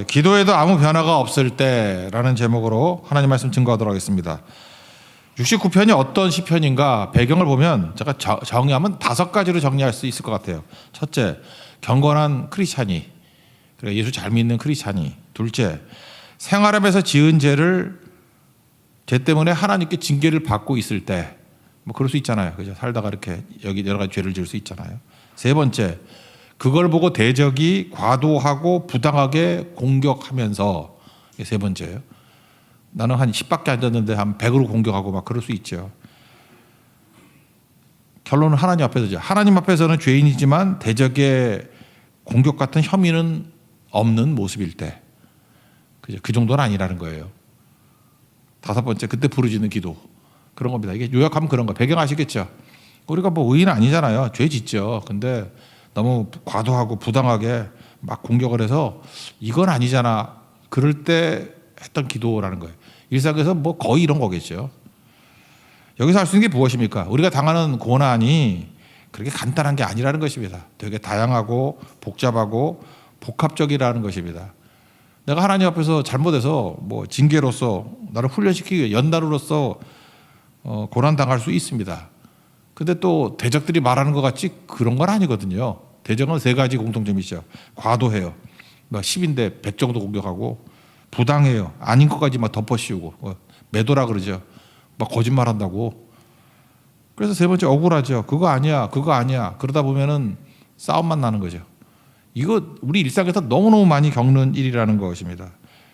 기도에도 아무 변화가 없을 때라는 제목으로 하나님 말씀 증거하도록 하겠습니다. 69편이 어떤 시편인가 배경을 보면 제가 정리하면 5가지로 정리할 수 있을 것 같아요. 첫째, 경건한 크리스찬이, 그러니까 예수 잘 믿는 크리스찬이. 둘째, 생활하면서 지은 죄 때문에 하나님께 징계를 받고 있을 때, 뭐 그럴 수 있잖아요. 그죠? 살다가 이렇게 여기 여러 가지 죄를 지을 수 있잖아요. 세 번째, 그걸 보고 대적이 과도하고 부당하게 공격하면서, 이게 세 번째예요. 나는 한 10밖에 안 됐는데 한 100으로 공격하고 막 그럴 수 있죠. 결론은 하나님 앞에서죠. 하나님 앞에서는 죄인이지만 대적의 공격 같은 혐의는 없는 모습일 때, 그죠? 그 정도는 아니라는 거예요. 5번째, 그때 부르짖는 기도. 그런 겁니다. 이게 요약하면 그런 거. 배경 아시겠죠? 우리가 뭐 의인 아니잖아요. 죄 짓죠. 근데 너무 과도하고 부당하게 막 공격을 해서 이건 아니잖아. 그럴 때 했던 기도라는 거예요. 일상에서 뭐 거의 이런 거겠죠. 여기서 할 수 있는 게 무엇입니까? 우리가 당하는 고난이 그렇게 간단한 게 아니라는 것입니다. 되게 다양하고 복잡하고 복합적이라는 것입니다. 내가 하나님 앞에서 잘못해서 뭐 징계로서 나를 훈련시키기 위해 연단으로서 고난 당할 수 있습니다. 근데 또 대적들이 말하는 것 같이 그런 건 아니거든요. 대적은 3가지 공통점이 있죠. 과도해요. 막 10인데 100 정도 공격하고, 부당해요. 아닌 것까지 막 덮어씌우고, 매도라 그러죠. 막 거짓말한다고. 그래서 세 번째, 억울하죠. 그거 아니야, 그거 아니야. 그러다 보면은 싸움만 나는 거죠. 이거 우리 일상에서 너무너무 많이 겪는 일이라는 것입니다.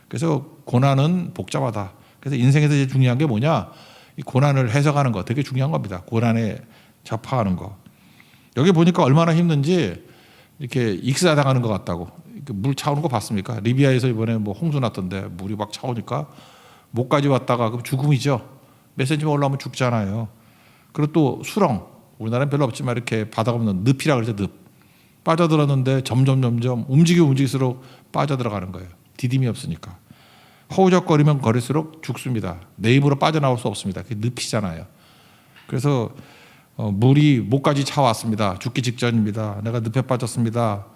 그래서 고난은 복잡하다. 그래서 인생에서 제일 중요한 게 뭐냐? 이 고난을 해석하는 거 되게 중요한 겁니다. 고난에 접하는 거. 여기 보니까 얼마나 힘든지 이렇게 익사당하는 것 같다고. 물 차오는 거 봤습니까? 리비아에서 이번에 뭐 홍수 났던데 물이 막 차오니까 목까지 왔다가 그럼 죽음이죠. 몇 센치만 올라오면 죽잖아요. 그리고 또 수렁. 우리나라는 별로 없지만 이렇게 바다가 없는 늪이라 그러죠. 늪. 빠져들었는데 점점 움직일수록 빠져들어가는 거예요. 디딤이 없으니까. 허우적거리면 거릴수록 죽습니다. 내 입으로 빠져나올 수 없습니다. 그게 늪이잖아요. 그래서 물이 목까지 차왔습니다. 죽기 직전입니다. 내가 늪에 빠졌습니다.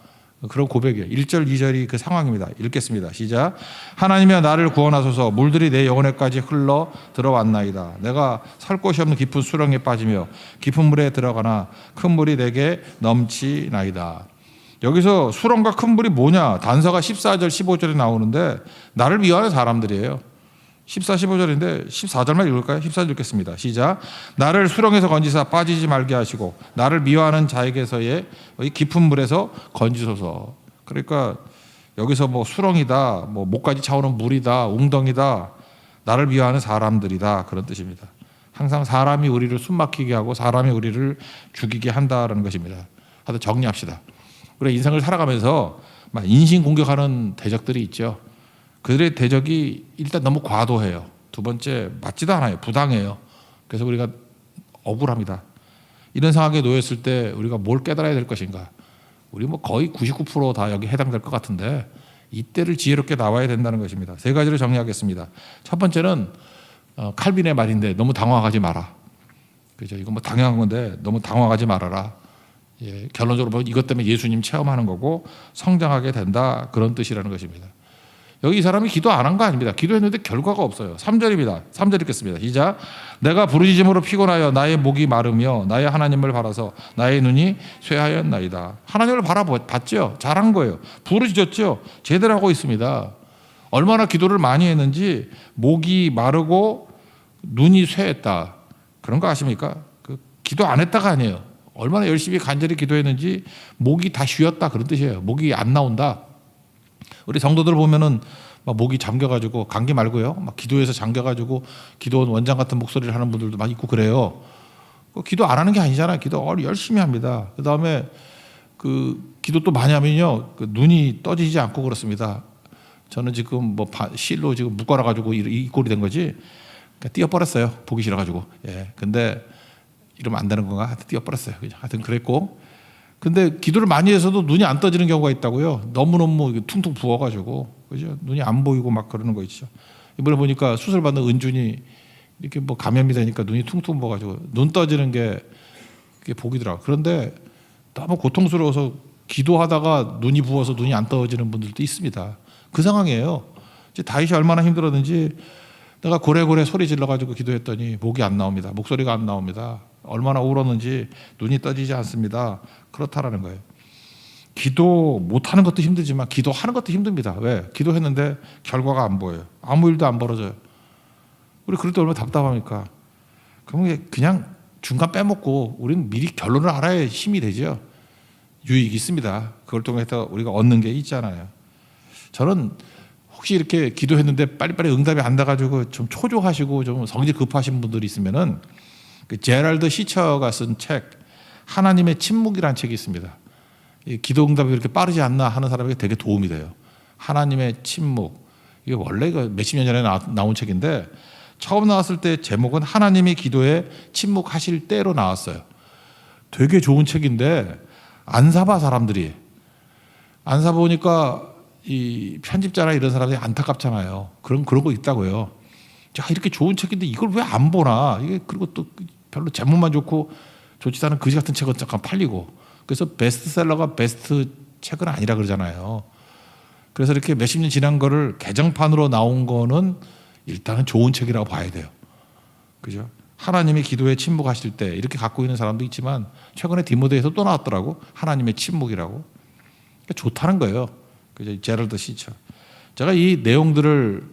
그런 고백이에요. 1절 2절이 그 상황입니다. 읽겠습니다. 시작. 하나님이여 나를 구원하소서. 물들이 내 영혼에까지 흘러 들어왔나이다. 내가 살 곳이 없는 깊은 수렁에 빠지며 깊은 물에 들어가나 큰 물이 내게 넘치나이다. 여기서 수렁과 큰 물이 뭐냐? 단서가 14절 15절에 나오는데 나를 미워하는 사람들이에요. 14, 15절인데 14절만 읽을까요? 14절 읽겠습니다. 시작. 나를 수렁에서 건지사 빠지지 말게 하시고 나를 미워하는 자에게서의 깊은 물에서 건지소서. 그러니까 여기서 뭐 수렁이다, 뭐 목까지 차오는 물이다, 웅덩이다, 나를 미워하는 사람들이다, 그런 뜻입니다. 항상 사람이 우리를 숨막히게 하고 사람이 우리를 죽이게 한다라는 것입니다. 하여튼 정리합시다. 우리 인생을 살아가면서 막 인신 공격하는 대적들이 있죠. 그들의 대적이 일단 너무 과도해요. 두 번째, 맞지도 않아요. 부당해요. 그래서 우리가 억울합니다. 이런 상황에 놓였을 때 우리가 뭘 깨달아야 될 것인가? 우리 뭐 거의 99% 다 여기 해당될 것 같은데 이때를 지혜롭게 나와야 된다는 것입니다. 3가지로 정리하겠습니다. 첫 번째는 칼빈의 말인데 너무 당황하지 마라. 그죠? 이거 뭐 당연한 건데 너무 당황하지 말아라. 예, 결론적으로 보면 이것 때문에 예수님 체험하는 거고 성장하게 된다, 그런 뜻이라는 것입니다. 여기 이 사람이 기도 안 한 거 아닙니다. 기도했는데 결과가 없어요. 3절입니다. 3절 읽겠습니다. 시작. 내가 부르짖음으로 피곤하여 나의 목이 마르며 나의 하나님을 바라서 나의 눈이 쇠하였나이다. 하나님을 바라봤죠. 잘한 거예요. 부르짖었죠. 제대로 하고 있습니다. 얼마나 기도를 많이 했는지 목이 마르고 눈이 쇠했다. 그런 거 아십니까? 그 기도 안 했다가 아니에요. 얼마나 열심히 간절히 기도했는지 목이 다 쉬었다, 그런 뜻이에요. 목이 안 나온다. 우리 성도들 보면은 막 목이 잠겨가지고, 감기 말고요, 막 기도해서 잠겨가지고 기도원 원장 같은 목소리를 하는 분들도 많이 있고 그래요. 기도 안 하는 게 아니잖아요. 기도 열심히 합니다. 그 다음에 그 기도 또 많이 하면요, 그 눈이 떠지지 않고 그렇습니다. 저는 지금 뭐 실로 지금 묶어놔가지고 이 꼴이 된 거지. 그러니까 띄어버렸어요. 보기 싫어가지고. 예. 근데 이러면 안 되는 건가? 하여튼 띄어버렸어요. 하여튼 그랬고. 근데 기도를 많이 해서도 눈이 안 떠지는 경우가 있다고요. 너무너무 퉁퉁 부어가지고, 그죠? 눈이 안 보이고 막 그러는 거 있죠. 이번에 보니까 수술받는 은준이 이렇게 뭐 감염이 되니까 눈이 퉁퉁 부어가지고 눈 떠지는 게 그게 복이더라고요. 그런데 너무 고통스러워서 기도하다가 눈이 부어서 눈이 안 떠지는 분들도 있습니다. 그 상황이에요. 이제 다윗이 얼마나 힘들었는지 내가 고래고래 소리 질러가지고 기도했더니 목이 안 나옵니다. 목소리가 안 나옵니다. 얼마나 울었는지 눈이 떠지지 않습니다. 그렇다라는 거예요. 기도 못하는 것도 힘들지만 기도하는 것도 힘듭니다. 왜? 기도했는데 결과가 안 보여요. 아무 일도 안 벌어져요. 우리 그럴 때 얼마나 답답합니까? 그러면 그냥 중간 빼먹고 우리는 미리 결론을 알아야 힘이 되죠. 유익이 있습니다. 그걸 통해서 우리가 얻는 게 있잖아요. 저는 혹시 이렇게 기도했는데 빨리빨리 응답이 안 나가지고 좀 초조하시고 좀 성질 급하신 분들이 있으면은 그 제랄드 시처가 쓴 책 하나님의 침묵이라는 책이 있습니다. 이 기도 응답이 그렇게 빠르지 않나 하는 사람에게 되게 도움이 돼요. 하나님의 침묵. 이게 원래 몇십 년 전에 나온 책인데 처음 나왔을 때 제목은 하나님이 기도에 침묵하실 때로 나왔어요. 되게 좋은 책인데 안 사봐 사람들이. 안 사보니까 이 편집자나 이런 사람들이 안타깝잖아요. 그런 거 있다고요. 자, 이렇게 좋은 책인데 이걸 왜 안 보나? 이게 그리고 또 별로 제목만 좋고 좋지 않은 거지 같은 책은 잠깐 팔리고. 그래서 베스트셀러가 베스트 책은 아니라 그러잖아요. 그래서 이렇게 몇십 년 지난 거를 개정판으로 나온 거는 일단은 좋은 책이라고 봐야 돼요. 그죠? 하나님이 기도에 침묵하실 때 이렇게 갖고 있는 사람도 있지만 최근에 디모데에서 또 나왔더라고. 하나님의 침묵이라고. 그러니까 좋다는 거예요. 그죠? 제럴드 시처. 제가 이 내용들을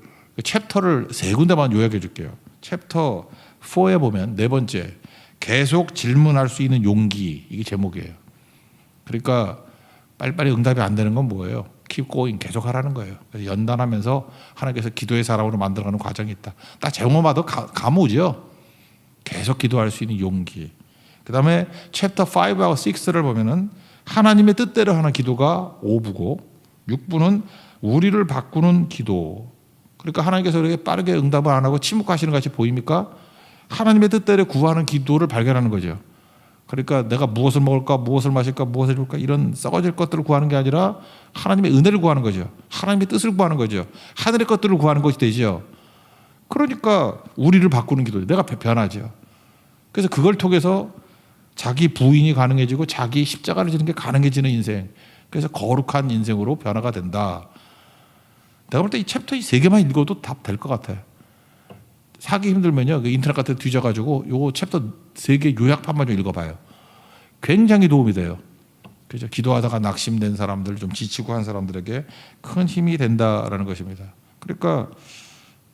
챕터를 세 군데만 요약해 줄게요. 챕터 4에 보면 네 번째 계속 질문할 수 있는 용기, 이게 제목이에요. 그러니까 빨리빨리 응답이 안 되는 건 뭐예요? Keep going, 계속 하라는 거예요. 그래서 연단하면서 하나님께서 기도의 사람으로 만들어가는 과정이 있다. 딱 제목만 봐도 감오죠. 계속 기도할 수 있는 용기. 그 다음에 챕터 5하고 6를 보면은 하나님의 뜻대로 하는 기도가 5부고 6부는 우리를 바꾸는 기도. 그러니까 하나님께서 이렇게 빠르게 응답을 안 하고 침묵하시는 것 같이 보입니까? 하나님의 뜻대로 구하는 기도를 발견하는 거죠. 그러니까 내가 무엇을 먹을까, 무엇을 마실까, 무엇을 줄까 이런 썩어질 것들을 구하는 게 아니라 하나님의 은혜를 구하는 거죠. 하나님의 뜻을 구하는 거죠. 하늘의 것들을 구하는 것이 되죠. 그러니까 우리를 바꾸는 기도, 내가 변하죠. 그래서 그걸 통해서 자기 부인이 가능해지고 자기 십자가를 지는 게 가능해지는 인생. 그래서 거룩한 인생으로 변화가 된다. 내가 볼 때 이 챕터 이 세 개만 읽어도 답 될 것 같아요. 사기 힘들면요, 그 인터넷 같은 데 뒤져가지고 요 챕터 세 개 요약판만 좀 읽어봐요. 굉장히 도움이 돼요. 그죠? 기도하다가 낙심된 사람들, 좀 지치고 한 사람들에게 큰 힘이 된다라는 것입니다. 그러니까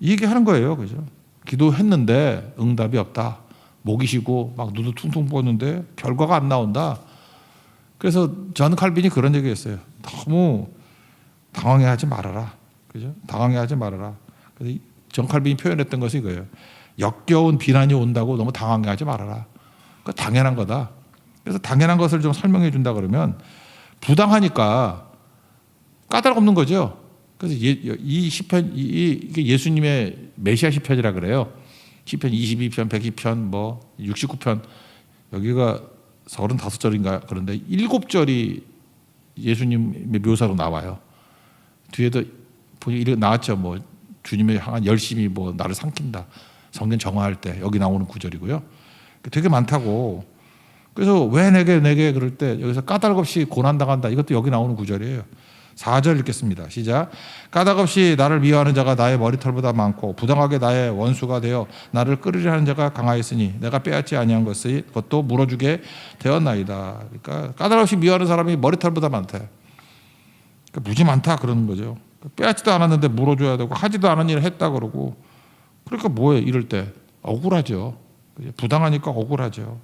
이 얘기하는 거예요, 그죠? 기도했는데 응답이 없다. 목이 쉬고 막 눈도 퉁퉁 부었는데 결과가 안 나온다. 그래서 존 칼빈이 그런 얘기했어요. 너무 당황해하지 말아라. 그죠? 당황해하지 말아라. 그래서 존 칼빈이 표현했던 것이 이거예요. 역겨운 비난이 온다고 너무 당황해하지 말아라. 그 당연한 거다. 그래서 당연한 것을 좀 설명해 준다 그러면 부당하니까 까다롭 없는 거죠. 그래서 이 시편 이게 예수님의 메시아 시편이라 그래요. 시편 22편, 102편, 뭐 69편 여기가 35절인가 그런데 7절이 예수님의 묘사로 나와요. 뒤에도 이렇게 나왔죠. 뭐 주님을 향한 열심히 뭐 나를 삼킨다. 성경 정화할 때 여기 나오는 구절이고요. 되게 많다고. 그래서 왜 내게 그럴 때 여기서 까닭 없이 고난당한다. 이것도 여기 나오는 구절이에요. 4절 읽겠습니다. 시작. 까닭 없이 나를 미워하는 자가 나의 머리털보다 많고 부당하게 나의 원수가 되어 나를 끌으려 하는 자가 강하였으니 내가 빼앗지 아니한 것도 물어주게 되었나이다. 그러니까 까닭 없이 미워하는 사람이 머리털보다 많대. 그러니까 무지 많다 그러는 거죠. 빼앗지도 않았는데 물어줘야 되고 하지도 않은 일을 했다 그러고 그러니까 뭐예요? 이럴 때 억울하죠. 부당하니까 억울하죠.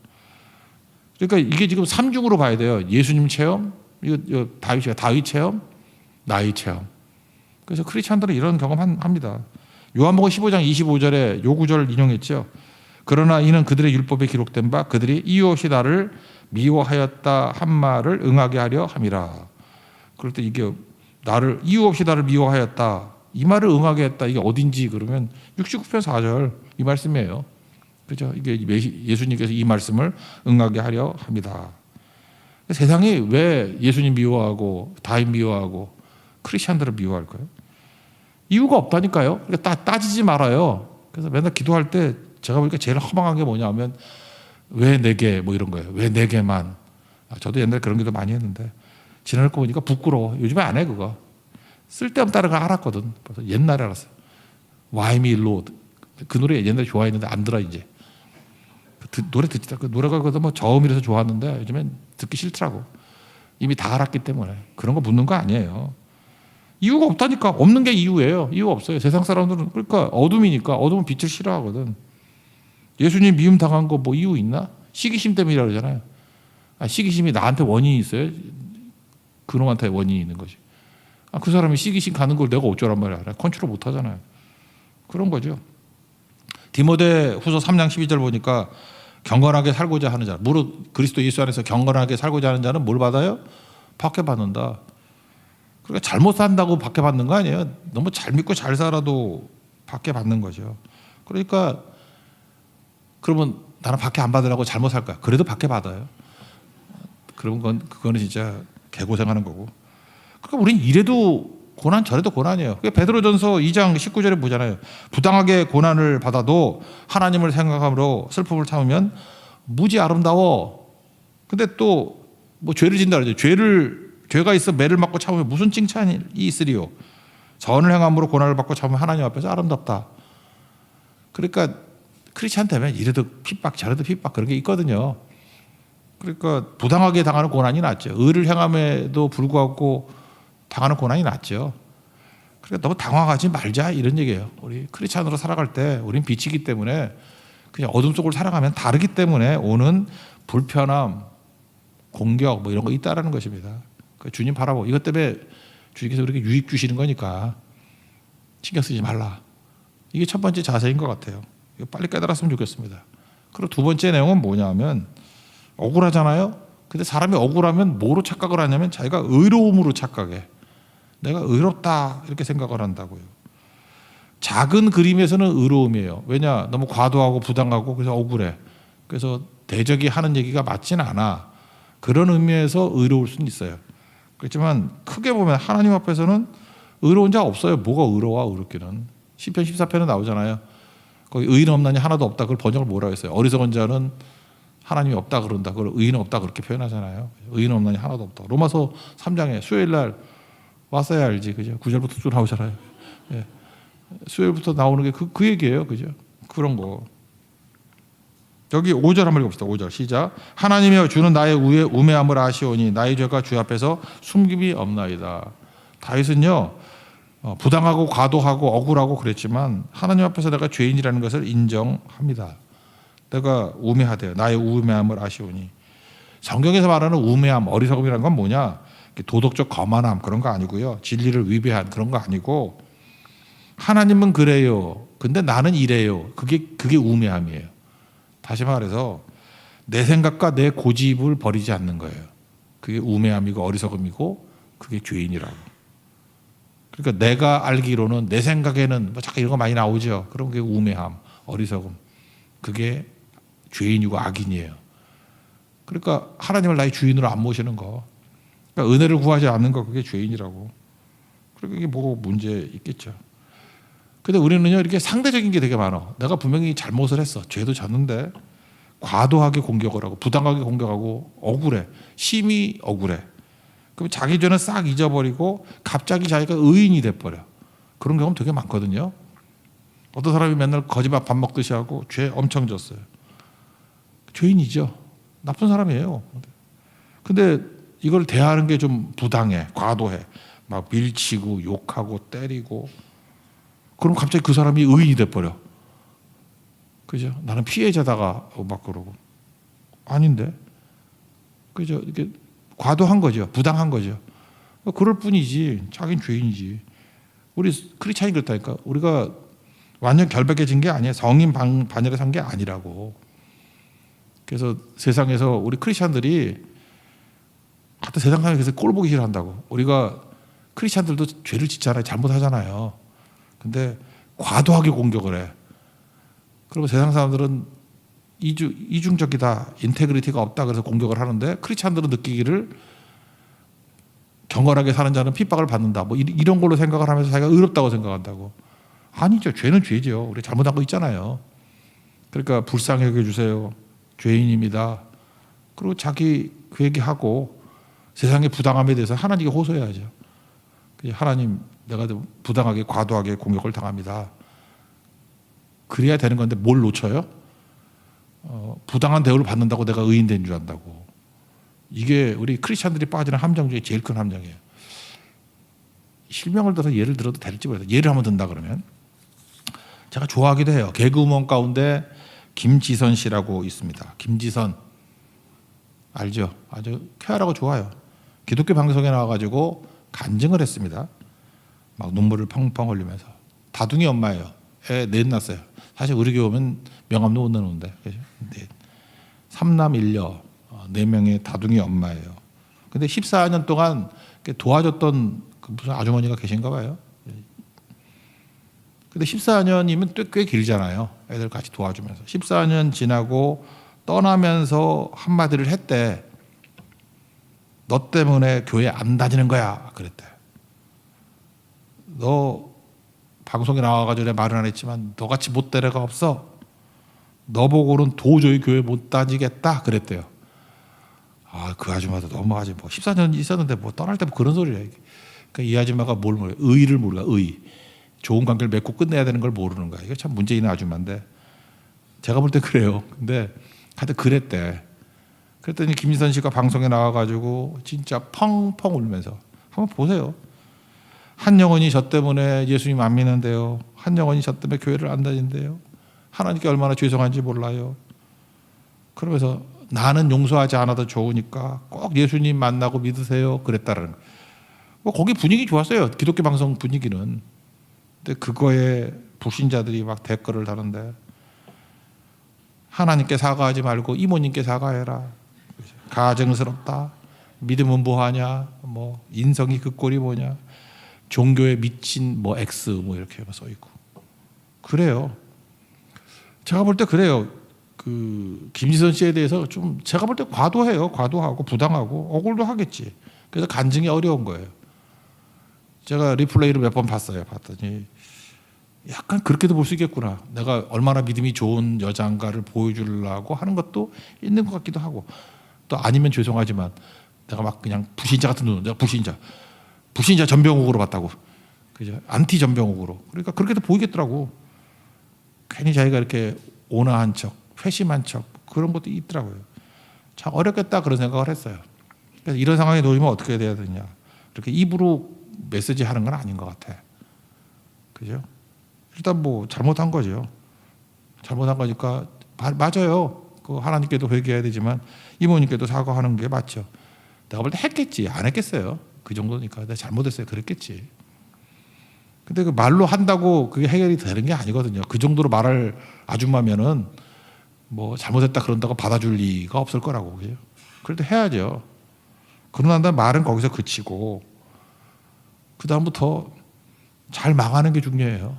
그러니까 이게 지금 3중으로 봐야 돼요. 예수님 체험, 이거 다윗 체험, 나의 체험. 그래서 크리스찬들은 이런 경험 합니다. 요한복음 15장 25절에 요 구절을 인용했죠. 그러나 이는 그들의 율법에 기록된 바 그들이 이유 없이 나를 미워하였다 한 말을 응하게 하려 함이라. 그럴 때 이게 나를 이유 없이 나를 미워하였다 이 말을 응하게 했다. 이게 어딘지 그러면 69편 4절 이 말씀이에요. 그죠? 이게 예수님께서 이 말씀을 응하게 하려 합니다. 세상이 왜 예수님 미워하고 다윗 미워하고 크리스천들을 미워할까요? 이유가 없다니까요. 그러니까 따지지 말아요. 그래서 맨날 기도할 때 제가 보니까 제일 허망한 게 뭐냐면 왜 내게 뭐 이런 거예요. 왜 내게만. 저도 옛날에 그런 기도 많이 했는데 지나갈 거 보니까 부끄러워. 요즘에 안 해 그거. 쓸데없다는 걸 알았거든. 벌써 옛날에 알았어요. Why Me Lord. 그 노래 옛날에 좋아했는데 안 들어 이제. 노래 듣지다. 그 노래가 뭐 저음이라서 좋았는데 요즘엔 듣기 싫더라고. 이미 다 알았기 때문에. 그런 거 묻는 거 아니에요. 이유가 없다니까. 없는 게 이유예요. 이유 없어요. 세상 사람들은 그러니까 어둠이니까. 어둠은 빛을 싫어하거든. 예수님 미움 당한 거 뭐 이유 있나? 시기심 때문이라고 그러잖아요. 시기심이 나한테 원인이 있어요? 그놈한테 원인이 있는 거지. 그 사람이 시기심 가는 걸 내가 어쩌란 말이야. 컨트롤 못 하잖아요. 그런 거죠. 디모데 후서 3장 12절 보니까 경건하게 살고자 하는 자, 무릇 그리스도 예수 안에서 경건하게 살고자 하는 자는 뭘 받아요? 박해받는다. 그러니까 잘못 산다고 박해받는 거 아니에요. 너무 잘 믿고 잘 살아도 박해받는 거죠. 그러니까 그러면 나는 박해 안 받으라고 잘못 살 거야. 그래도 박해받아요. 그러면 그거는 진짜 개고생하는 거고. 그러니까 우린 이래도 고난 저래도 고난이에요. 베드로전서 2장 19절에 보잖아요. 부당하게 고난을 받아도 하나님을 생각함으로 슬픔을 참으면 무지 아름다워. 근데 또 뭐 죄를 진다 그러죠. 죄가 있어 매를 맞고 참으면 무슨 칭찬이 있으리요. 선을 행함으로 고난을 받고 참으면 하나님 앞에서 아름답다. 그러니까 크리스찬 되면 이래도 핍박 저래도 핍박 그런 게 있거든요. 그러니까 부당하게 당하는 고난이 낫죠. 의를 행함에도 불구하고 당하는 고난이 낫죠. 그러니까 너무 당황하지 말자 이런 얘기예요. 우리 크리스찬으로 살아갈 때 우린 빛이기 때문에 그냥 어둠 속을 살아가면 다르기 때문에 오는 불편함, 공격 뭐 이런 거 있다라는 것입니다. 그러니까 주님 바라보고 이것 때문에 주님께서 우리에게 유익 주시는 거니까 신경 쓰지 말라. 이게 첫 번째 자세인 것 같아요. 이거 빨리 깨달았으면 좋겠습니다. 그리고 두 번째 내용은 뭐냐면 억울하잖아요. 근데 사람이 억울하면 뭐로 착각을 하냐면 자기가 의로움으로 착각해. 내가 의롭다 이렇게 생각을 한다고요. 작은 그림에서는 의로움이에요. 왜냐? 너무 과도하고 부당하고 그래서 억울해. 그래서 대적이 하는 얘기가 맞지는 않아. 그런 의미에서 의로울 수는 있어요. 그렇지만 크게 보면 하나님 앞에서는 의로운 자 없어요. 뭐가 의로워 의롭기는. 시편 14편에 나오잖아요. 거기 의인 없나니 하나도 없다. 그걸 번역을 뭐라고 했어요. 어리석은 자는 하나님이 없다 그런다. 그걸 의인 없다 그렇게 표현하잖아요. 의인 없나니 하나도 없다. 로마서 3장에 수요일 날 왔어야 알지. 그죠? 9절부터 쭉 나오잖아요. 예. 수요일부터 나오는 게 그 얘기예요. 그죠? 그런 거. 여기 5절 한번 읽읍시다. 5절 시작. 하나님이여 주는 나의 우매함을 아시오니 나의 죄가 주 앞에서 숨김이 없나이다. 다윗은요 부당하고 과도하고 억울하고 그랬지만 하나님 앞에서 내가 죄인이라는 것을 인정합니다. 내가 우매하대요. 나의 우매함을 아시오니. 성경에서 말하는 우매함, 어리석음이라는 건 뭐냐? 도덕적 거만함 그런 거 아니고요. 진리를 위배한 그런 거 아니고 하나님은 그래요. 근데 나는 이래요. 그게 우매함이에요. 다시 말해서 내 생각과 내 고집을 버리지 않는 거예요. 그게 우매함이고 어리석음이고 그게 죄인이라고. 그러니까 내가 알기로는 내 생각에는 뭐 잠깐 이런 거 많이 나오죠. 그럼 그게 우매함, 어리석음. 그게 죄인이고 악인이에요. 그러니까 하나님을 나의 주인으로 안 모시는 거. 그러니까 은혜를 구하지 않는 거 그게 죄인이라고. 그러니까 이게 뭐 문제 있겠죠. 근데 우리는요 이렇게 상대적인 게 되게 많아. 내가 분명히 잘못을 했어. 죄도 졌는데 과도하게 공격을 하고 부당하게 공격하고 억울해. 심히 억울해. 그럼 자기 죄는 싹 잊어버리고 갑자기 자기가 의인이 돼버려. 그런 경험 되게 많거든요. 어떤 사람이 맨날 거짓말 밥 먹듯이 하고 죄 엄청 졌어요. 죄인이죠. 나쁜 사람이에요. 근데 이걸 대하는 게 좀 부당해. 과도해. 막 밀치고 욕하고 때리고 그럼 갑자기 그 사람이 의인이 돼버려. 그죠? 나는 피해자다가 막 그러고. 아닌데? 그죠? 이게 과도한 거죠. 부당한 거죠. 그럴 뿐이지. 자긴 죄인이지. 우리 크리스찬이 그렇다니까. 우리가 완전 결백해진 게 아니에요. 성인 반열에 산 게 아니라고. 그래서 세상에서 우리 크리스찬들이 하여튼 세상 사람에서 꼴 보기 싫어한다고. 우리가 크리스찬들도 죄를 짓잖아요. 잘못하잖아요. 근데 과도하게 공격을 해. 그러면 세상 사람들은 이중적이다. 인테그리티가 없다. 그래서 공격을 하는데 크리스찬들은 느끼기를 경건하게 사는 자는 핍박을 받는다. 뭐 이런 걸로 생각을 하면서 자기가 의롭다고 생각한다고. 아니죠. 죄는 죄죠. 우리 잘못한 거 있잖아요. 그러니까 불쌍히 여겨주세요. 죄인입니다. 그리고 자기 그 얘기하고 세상의 부당함에 대해서 하나님께 호소해야죠. 하나님, 내가 부당하게 과도하게 공격을 당합니다. 그래야 되는 건데 뭘 놓쳐요? 부당한 대우를 받는다고 내가 의인된 줄 안다고. 이게 우리 크리스찬들이 빠지는 함정 중에 제일 큰 함정이에요. 실명을 들어서 예를 들어도 될지 모르겠어요. 예를 한번 든다 그러면 제가 좋아하기도 해요. 개그우먼 가운데 김지선 씨라고 있습니다. 김지선 알죠? 아주 쾌활하고 좋아요. 기독교 방송에 나와가지고 간증을 했습니다. 막 눈물을 펑펑 흘리면서. 다둥이 엄마예요. 애 넷 낳았어요. 사실 우리 교회 오면 명함도 못 넣는데. 네. 3남 1녀 4명의 다둥이 엄마예요. 근데 14년 동안 도와줬던 무슨 아주머니가 계신가 봐요. 근데 14년이면 꽤 길잖아요. 애들 같이 도와주면서. 14년 지나고 떠나면서 한마디를 했대. 너 때문에 교회 안 다니는 거야. 그랬대. 너 방송에 나와가지고 내가 말은 안 했지만 너같이 못될 애가 없어. 너 보고는 도저히 교회 못 다니겠다. 그랬대요. 아, 그 아줌마도 너무하지. 뭐 14년 있었는데 뭐 떠날 때 뭐 그런 소리야. 그러니까 이 아줌마가 뭘 모르요? 의의를 모르가. 의. 좋은 관계를 맺고 끝내야 되는 걸 모르는 거야. 이거 참 문제 있는 아줌마인데 제가 볼 때 그래요. 근데 하여튼 그랬대. 그랬더니 김지선 씨가 방송에 나와가지고 진짜 펑펑 울면서 한번 보세요. 한 영혼이 저 때문에 예수님 안 믿는데요. 한 영혼이 저 때문에 교회를 안 다닌대요. 하나님께 얼마나 죄송한지 몰라요. 그러면서 나는 용서하지 않아도 좋으니까 꼭 예수님 만나고 믿으세요. 그랬다라는 거예요. 뭐 거기 분위기 좋았어요. 기독교 방송 분위기는. 근데 그거에 불신자들이 막 댓글을 다는데 하나님께 사과하지 말고 이모님께 사과해라. 가증스럽다. 믿음은 뭐하냐. 뭐 인성이 그 꼴이 뭐냐. 종교에 미친 뭐 X 뭐 이렇게 써 있고. 그래요. 제가 볼 때 그래요. 그 김지선 씨에 대해서 좀 제가 볼 때 과도해요. 과도하고 부당하고 억울도 하겠지. 그래서 간증이 어려운 거예요. 제가 리플레이를 몇 번 봤어요. 봤더니 약간 그렇게도 볼 수 있겠구나. 내가 얼마나 믿음이 좋은 여자인가를 보여주려고 하는 것도 있는 것 같기도 하고 또 아니면 죄송하지만 내가 막 그냥 불신자 같은 눈, 내가 불신자 전병욱으로 봤다고. 그죠? 안티 전병욱으로. 그러니까 그렇게도 보이겠더라고. 괜히 자기가 이렇게 온화한 척, 회심한 척 그런 것도 있더라고요. 참 어렵겠다 그런 생각을 했어요. 그래서 이런 상황에 놓이면 어떻게 돼야 되냐. 이렇게 입으로 메시지 하는 건 아닌 것 같아. 그죠? 일단 뭐 잘못한 거죠. 잘못한 거니까 맞아요. 그 하나님께도 회개해야 되지만 이모님께도 사과하는 게 맞죠. 내가 볼 때 했겠지. 안 했겠어요. 그 정도니까 내가 잘못했어요. 그랬겠지. 근데 그 말로 한다고 그게 해결이 되는 게 아니거든요. 그 정도로 말할 아줌마면은 뭐 잘못했다 그런다고 받아줄 리가 없을 거라고. 그죠? 그래도 해야죠. 그러고 난 다음 말은 거기서 그치고 그 다음부터 잘 망하는 게 중요해요.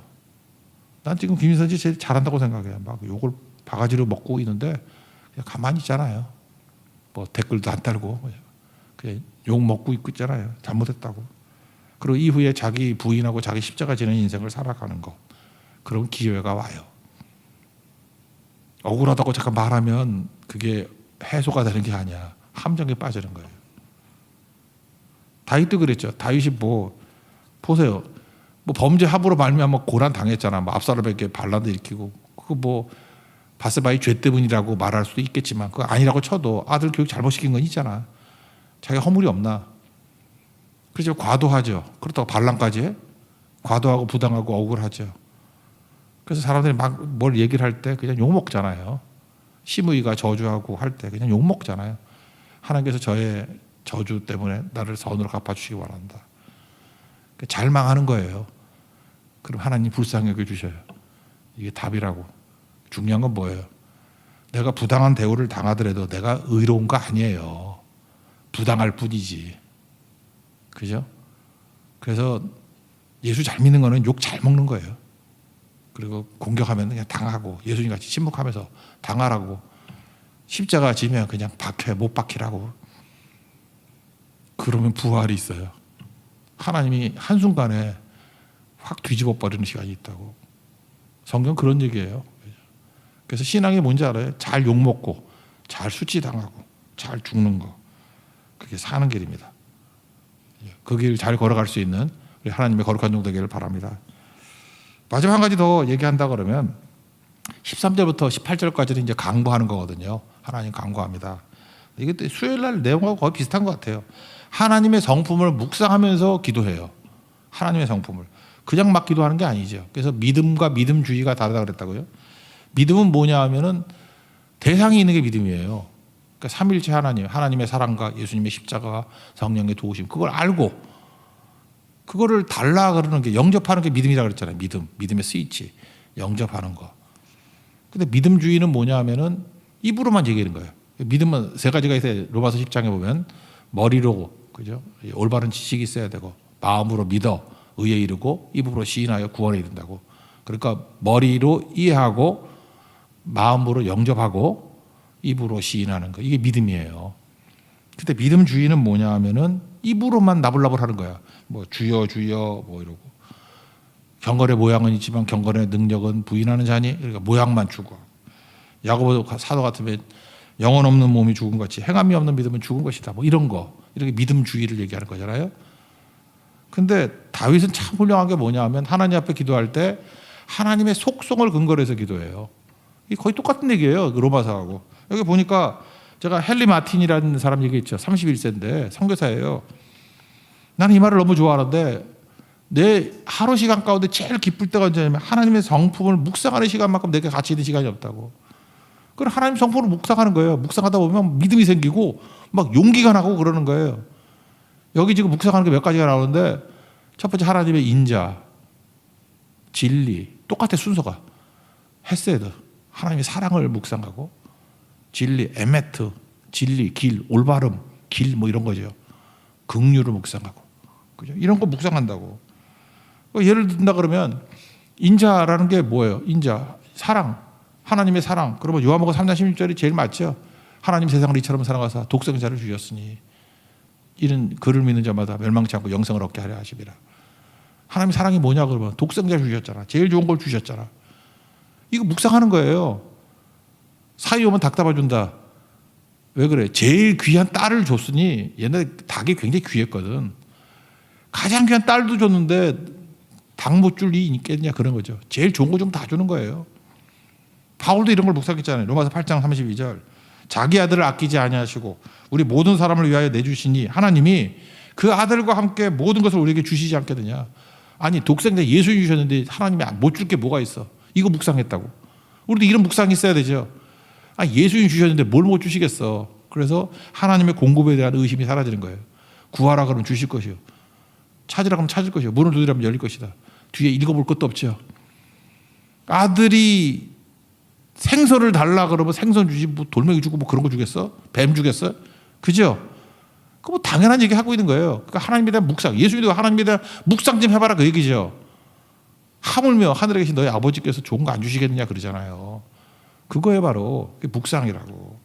난 지금 김인선 씨 제일 잘한다고 생각해요. 막 욕을 바가지로 먹고 있는데 그냥 가만히 있잖아요. 뭐 댓글도 안 달고 그냥 욕 먹고 있잖아요. 잘못했다고. 그리고 이후에 자기 부인하고 자기 십자가 지는 인생을 살아가는 것. 그런 기회가 와요. 억울하다고 잠깐 말하면 그게 해소가 되는 게 아니야. 함정에 빠지는 거예요. 다윗도 그랬죠. 다윗이 뭐 보세요. 뭐 범죄 합으로 말미암아 고난 당했잖아. 뭐 압살롬에게 반란도 일으키고 그거 뭐 바세바의 죄 때문이라고 말할 수도 있겠지만 그거 아니라고 쳐도 아들 교육 잘못 시킨 건 있잖아. 자기가 허물이 없나. 그렇죠. 과도하죠. 그렇다고 반란까지 해? 과도하고 부당하고 억울하죠. 그래서 사람들이 막 뭘 얘기를 할 때 그냥 욕먹잖아요. 심의가 저주하고 할 때 그냥 욕먹잖아요. 하나님께서 저의 저주 때문에 나를 선으로 갚아주시기 바란다. 잘 망하는 거예요. 그럼 하나님 불쌍히 여겨주셔요. 이게 답이라고. 중요한 건 뭐예요? 내가 부당한 대우를 당하더라도 내가 의로운 거 아니에요. 부당할 뿐이지. 그죠? 그래서 예수 잘 믿는 거는 욕 잘 먹는 거예요. 그리고 공격하면 그냥 당하고 예수님 같이 침묵하면서 당하라고. 십자가 지면 그냥 박혀 못 박히라고. 그러면 부활이 있어요. 하나님이 한순간에 확 뒤집어 버리는 시간이 있다고. 성경 그런 얘기예요. 그래서 신앙이 뭔지 알아요? 잘 욕먹고 잘 수치당하고 잘 죽는 거. 그게 사는 길입니다. 그 길 잘 걸어갈 수 있는 우리 하나님의 거룩한 종 되기를 바랍니다. 마지막 한 가지 더 얘기한다 그러면 13절부터 18절까지는 이제 강구하는 거거든요. 하나님 강구합니다. 이게 수요일 날 내용하고 거의 비슷한 것 같아요. 하나님의 성품을 묵상하면서 기도해요. 하나님의 성품을. 그냥 막 기도하는 게 아니죠. 그래서 믿음과 믿음주의가 다르다고 그랬다고요. 믿음은 뭐냐 하면은 대상이 있는 게 믿음이에요. 그러니까 삼일체 하나님, 하나님의 사랑과 예수님의 십자가와 성령의 도우심, 그걸 알고 그거를 달라 그러는 게, 영접하는 게 믿음이라고 그랬잖아요. 믿음의 스위치, 영접하는 거. 근데 믿음주의는 뭐냐 하면은 입으로만 얘기하는 거예요. 믿음은 세 가지가 있어요. 로마서 10장에 보면 머리로, 그죠? 올바른 지식이 있어야 되고, 마음으로 믿어 의에 이르고, 입으로 시인하여 구원에 이른다고. 그러니까 머리로 이해하고, 마음으로 영접하고, 입으로 시인하는 거. 이게 믿음이에요. 근데 믿음주의는 뭐냐 하면은 입으로만 나불나불 하는 거야. 뭐 주여 주여 뭐 이러고, 경건의 모양은 있지만 경건의 능력은 부인하는 자니, 그러니까 모양만 죽어. 야고보 사도 같으면 영혼 없는 몸이 죽은 것이 행함이 없는 믿음은 죽은 것이다. 뭐 이런 거, 이렇게 믿음주의를 얘기하는 거잖아요. 근데 다윗은 참 훌륭한 게 뭐냐 하면 하나님 앞에 기도할 때 하나님의 속성을 근거로 해서 기도해요. 이게 거의 똑같은 얘기예요. 로마서하고. 여기 보니까 제가 헨리 마틴이라는 사람 얘기했죠. 31세인데 선교사예요. 나는 이 말을 너무 좋아하는데, 내 하루 시간 가운데 제일 기쁠 때가 언제냐면 하나님의 성품을 묵상하는 시간만큼 내게 가치 있는 시간이 없다고. 그럼 하나님 성품을 묵상하는 거예요. 묵상하다 보면 믿음이 생기고 막 용기가 나고 그러는 거예요. 여기 지금 묵상하는 게 몇 가지가 나오는데, 첫 번째 하나님의 인자, 진리, 똑같아 순서가. 헤세드, 하나님의 사랑을 묵상하고, 진리, 에메트, 진리, 길, 올바름, 길 뭐 이런 거죠. 긍휼을 묵상하고, 그죠? 이런 거 묵상한다고. 예를 든다 그러면 인자라는 게 뭐예요? 인자, 사랑, 하나님의 사랑. 그러면 요한복음 3장 16절이 제일 맞죠. 하나님 세상을 이처럼 사랑하사 독생자를 주셨으니 이는 그를 믿는 자마다 멸망치 않고 영생을 얻게 하려 하심이라. 하나님 사랑이 뭐냐 그러면 독생자를 주셨잖아. 제일 좋은 걸 주셨잖아. 이거 묵상하는 거예요. 사위 오면 닭 잡아준다. 왜 그래? 제일 귀한 딸을 줬으니, 옛날에 닭이 굉장히 귀했거든. 가장 귀한 딸도 줬는데 닭 못 줄 리 있겠냐 그런 거죠. 제일 좋은 거 좀 다 주는 거예요. 바울도 이런 걸 묵상했잖아요. 로마서 8장 32절. 자기 아들을 아끼지 아니하시고 우리 모든 사람을 위하여 내주시니 하나님이 그 아들과 함께 모든 것을 우리에게 주시지 않겠느냐. 아니 독생자 예수 주셨는데 하나님이 못 줄 게 뭐가 있어. 이거 묵상했다고. 우리도 이런 묵상이 있어야 되죠. 아, 예수님 주셨는데 뭘 못 주시겠어. 그래서 하나님의 공급에 대한 의심이 사라지는 거예요. 구하라 그러면 주실 것이요, 찾으라 그러면 찾을 것이요, 문을 두드리면 열릴 것이다. 뒤에 읽어볼 것도 없죠. 아들이 생선을 달라 그러면 생선 주지, 뭐 돌멩이 주고 뭐 그런 거 주겠어? 뱀 주겠어? 그죠? 그 뭐 당연한 얘기 하고 있는 거예요. 그러니까 하나님에 대한 묵상, 예수님도 하나님에 대한 묵상 좀 해봐라 그 얘기죠. 하물며 하늘에 계신 너희 아버지께서 좋은 거 안 주시겠느냐 그러잖아요. 그거에 바로 묵상이라고.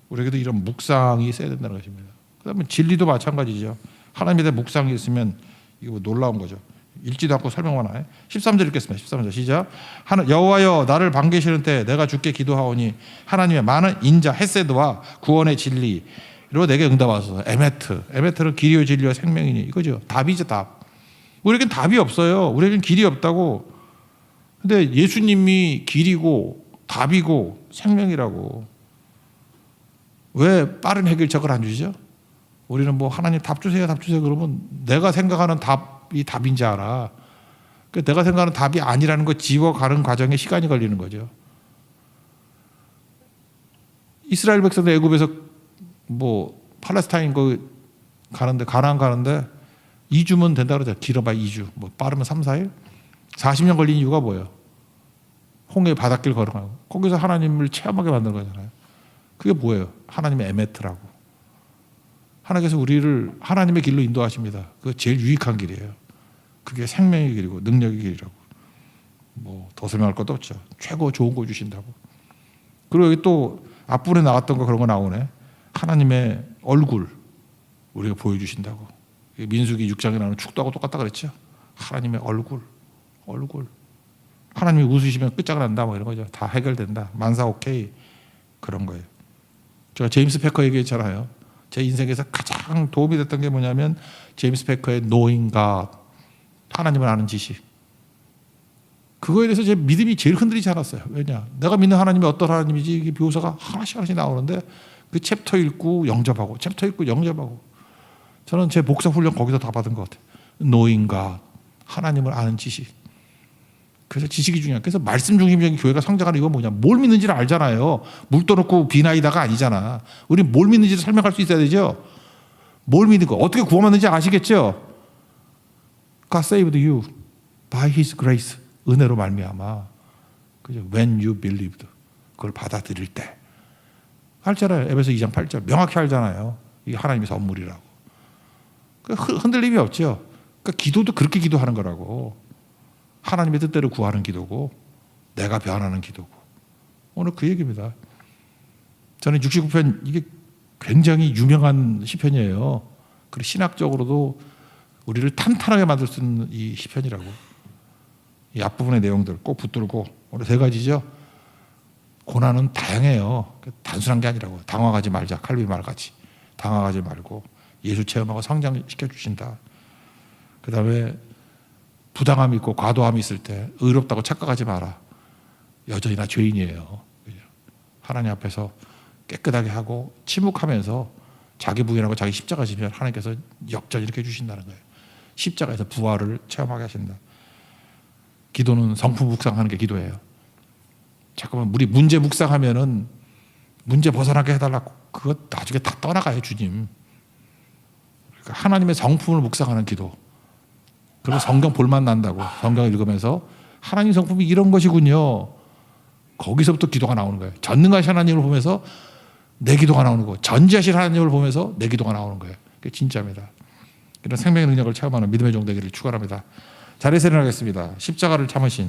우리에게도 이런 묵상이 있어야 된다는 것입니다. 그다음에 진리도 마찬가지죠. 하나님에 대한 묵상이 있으면 이거 놀라운 거죠. 읽지도 않고 설명만 하네. 13절 읽겠습니다. 13절 시작. 여호와여 나를 반기시는 때 내가 주께 기도하오니 하나님의 많은 인자 헤세드와 구원의 진리로 내게 응답하소서. 에메트는 길이요 진리와 생명이니 이거죠. 답이죠 답. 우리에겐 답이 없어요. 우리에겐 길이 없다고. 근데 예수님이 길이고 답이고 생명이라고. 왜 빠른 해결책을 안 주시죠? 우리는 뭐 하나님 답 주세요 그러면 내가 생각하는 답이 답인지 알아. 내가 생각하는 답이 아니라는 거 지워가는 과정에 시간이 걸리는 거죠. 이스라엘 백성들 애굽에서 뭐 팔레스타인 가는데 가나안 가는데 2주면 된다 그러죠. 길어봐야 2주. 뭐 빠르면 3, 4일. 40년 걸린 이유가 뭐예요? 홍해 바닷길 걸어가고 거기서 하나님을 체험하게 만든 거잖아요. 그게 뭐예요? 하나님의 에메트라고. 하나님께서 우리를 하나님의 길로 인도하십니다. 그게 제일 유익한 길이에요. 그게 생명의 길이고 능력의 길이라고. 뭐 더 설명할 것도 없죠. 최고 좋은 거 주신다고. 그리고 여기 또 앞부분에 나왔던 거 그런 거 나오네. 하나님의 얼굴 우리가 보여주신다고. 민수기 6장에 나오는 축도하고 똑같다 그랬죠. 하나님의 얼굴. 하나님이 웃으시면 끝장을 난다 뭐 이런 거죠. 다 해결된다. 만사 오케이 그런 거예요. 제가 제임스 패커 얘기했잖아요. 제 인생에서 가장 도움이 됐던 게 뭐냐면 제임스 패커의 Knowing God, 하나님을 아는 지식. 그거에 대해서 제 믿음이 제일 흔들리지 않았어요. 왜냐? 내가 믿는 하나님이 어떤 하나님이지 이게 묘사가 하나씩 나오는데 그 챕터 읽고 영접하고 챕터 읽고 영접하고 저는 제 목사 훈련 거기서 다 받은 것 같아요. Knowing God, 하나님을 아는 지식. 그래서 지식이 중요해요. 그래서 말씀 중심적인 교회가 성장하는 이건 뭐냐? 뭘 믿는지를 알잖아요. 물 떠놓고 비나이다가 아니잖아. 우리 뭘 믿는지를 설명할 수 있어야 되죠. 뭘 믿는 거, 어떻게 구원받는지 아시겠죠? God saved you by His grace. 은혜로 말미암아. 그죠? When you believed. 그걸 받아들일 때. 알잖아요. 에베소 2장 8절. 명확히 알잖아요. 이게 하나님의 선물이라고. 흔들림이 없죠. 그러니까 기도도 그렇게 기도하는 거라고. 하나님의 뜻대로 구하는 기도고 내가 변하는 기도고. 오늘 그 얘기입니다. 저는 69편 이게 굉장히 유명한 시편이에요. 그리고 신학적으로도 우리를 탄탄하게 만들 수 있는 이 시편이라고. 이 앞부분의 내용들 꼭 붙들고 오늘 세 가지죠. 고난은 다양해요. 단순한 게 아니라고. 당황하지 말자. 칼빈 말같이 당황하지 말고 예수 체험하고 성장시켜 주신다. 그 다음에 부당함이 있고 과도함이 있을 때 의롭다고 착각하지 마라. 여전히 나 죄인이에요. 하나님 앞에서 깨끗하게 하고 침묵하면서 자기 부인하고 자기 십자가 지면 하나님께서 역전 이렇게 해주신다는 거예요. 십자가에서 부활을 체험하게 하신다. 기도는 성품 묵상하는 게 기도예요. 잠깐만 우리 문제 묵상하면은 문제 벗어나게 해달라고. 그거 나중에 다 떠나가요 주님. 그러니까 하나님의 성품을 묵상하는 기도. 그리고 성경 볼만 난다고. 성경 읽으면서 하나님 성품이 이런 것이군요. 거기서부터 기도가 나오는 거예요. 전능하신 하나님을 보면서 내 기도가 나오는 거고 전지하신 하나님을 보면서 내 기도가 나오는 거예요. 그게 진짜입니다. 이런 생명의 능력을 체험하는 믿음의 종 되기를 축원합니다. 자리에서 일어나겠습니다. 십자가를 참으신